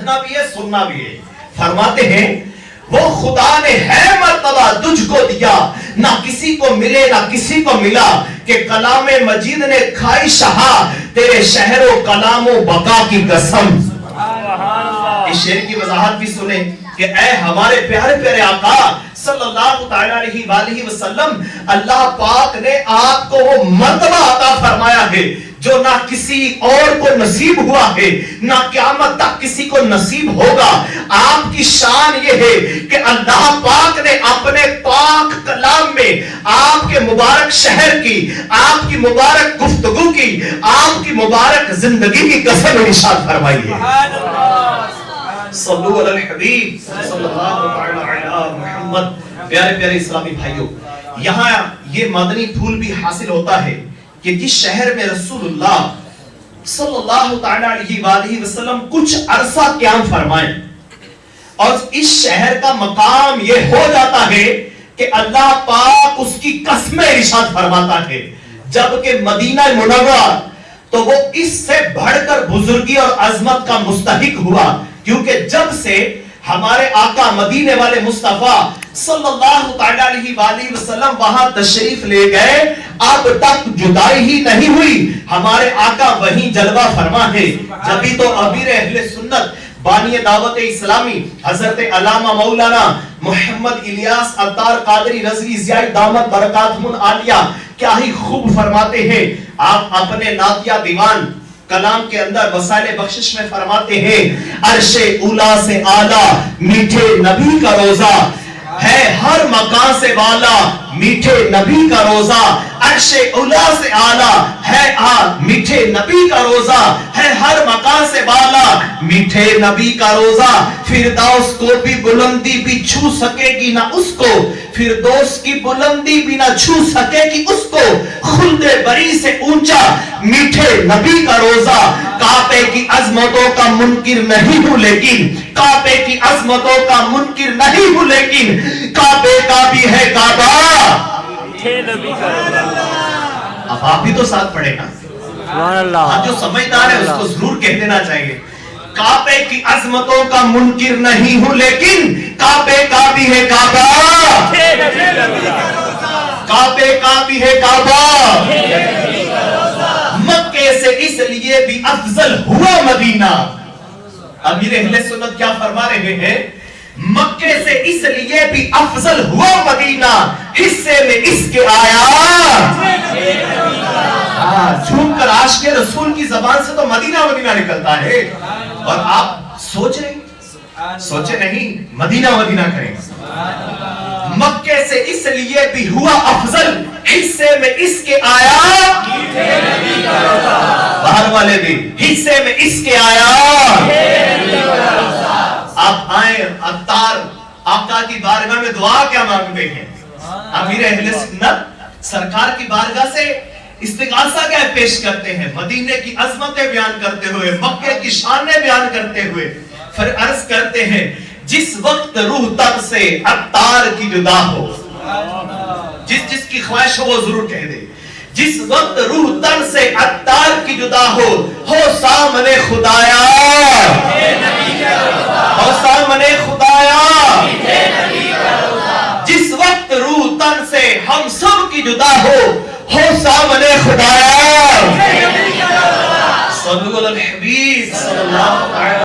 سمجھنا بھی ہے سننا بھی ہے. فرماتے ہیں وہ خدا نے ہے مرتبہ تجھ کو دیا، نہ کسی کو ملے نہ کسی کو ملا، کہ کلام مجید نے کھائی شہا تیرے شہر و کلام و بقا کی قسم. اس شعر کی وضاحت بھی سنیں کہ اے ہمارے پیارے پیارے آقا صلی اللہ تعالی علیہ وآلہ وسلم، اللہ پاک نے آپ کو وہ مرتبہ عطا فرمایا ہے جو نہ کسی اور کو نصیب ہوا ہے، نہ قیامت تک کسی کو نصیب ہوگا. آپ کی شان یہ ہے کہ اللہ پاک نے اپنے پاک کلام میں آپ کے مبارک شہر کی، آپ کی مبارک گفتگو کی، آپ کی مبارک زندگی کی قسم ارشاد فرمائی ہے. صلو علی الحبیب صلی اللہ علیہ محمد. پیارے پیارے اسلامی بھائیوں، یہاں یہ مدنی پھول بھی حاصل ہوتا ہے کہ جس شہر میں رسول اللہ صلی اللہ تعالی علیہ وآلہ وسلم کچھ عرصہ قیام فرمائیں اور اس شہر کا مقام یہ ہو جاتا ہے کہ اللہ پاک اس کی قسمیں ارشاد فرماتا ہے. جبکہ مدینہ منورہ تو وہ اس سے بڑھ کر بزرگی اور عظمت کا مستحق ہوا، کیونکہ جب سے ہمارے آقا مدینے والے مصطفیٰ صلی اللہ تعالی علیہ وآلہ وسلم وہاں تشریف لے گئے، اب تک جدائی ہی نہیں ہوئی. ہمارے آقا وہیں جلوہ فرما ہے. جبھی تو امیر اہل سنت بانی دعوت اسلامی حضرت علامہ مولانا محمد الیاس عطار قادری رضوی زیائی دامت برکاتہم العالیہ کیا ہی خوب فرماتے ہیں. آپ اپنے نعتیہ دیوان کلام کے اندر وسائل بخشش میں فرماتے ہیں عرش اولا سے اعلیٰ میٹھے نبی کا روزہ ہے، ہر مکان سے والا میٹھے نبی کا روزہ. عرش اولا سے اعلیٰ ہے میٹھے نبی کا روزہ ہے، ہر مکان سے والا میٹھے نبی کا روزہ. فردوس کو بھی بلندی بھی چھو سکے گی نہ اس کو، فردوس کی بلندی بھی نہ چھو سکے گی اس کو. خلد بری سے اونچا میٹھے نبی کا روزہ. کعبے کی عظمتوں کا منکر نہیں ہوں لیکن، کعبے کی عظمتوں کا منکر نہیں ہوں لیکن، کعبے کا بھی ہے کعبہ. اب آپ بھی تو ساتھ پڑھے گا، آپ جو سمجھدار ہے اس کو ضرور کہہ دینا چاہیے. کعبے کی عظمتوں کا منکر نہیں ہوں لیکن کعبے کا بھی ہے کعبہ، کعبے کا بھی ہے کعبہ. مکے سے اس لیے بھی افضل ہوا مدینہ. امیر اہل سنت کیا فرما رہے ہیں؟ مکے سے اس لیے بھی افضل ہوا مدینہ، حصے میں اس کے آیا. جھوم کر عاشق رسول کی زبان سے تو مدینہ مدینہ نکلتا ہے، اور آپ سوچے نہیں مدینہ مدینہ کریں. مکے سے اس لیے بھی ہوا افضل، حصے میں اس کے آیا. باہر والے بھی حصے میں اس کے آیا. آپ آئیں عطار آقا کی بارگاہ میں دعا کیا مانگتے ہیں؟ امیر اہل سنت سرکار کی بارگاہ سے استغاثہ کیا پیش کرتے ہیں؟ مدینے کی عظمتیں بیان کرتے ہوئے، مکے کی شانیں بیان کرتے ہوئے پھر عرض کرتے ہیں جس وقت روح تن سے عطار کی جدا ہو. جس کی خواہش ہو وہ ضرور کہہ دے. جس وقت روح تن سے عطار کی جدا ہو سامنے خدایا، ہو سامنے خدایا. جس وقت روح تن سے ہم سب کی جدا ہو سامنے خدایا. صلو علی الحبیب صلی اللہ علیہ وسلم.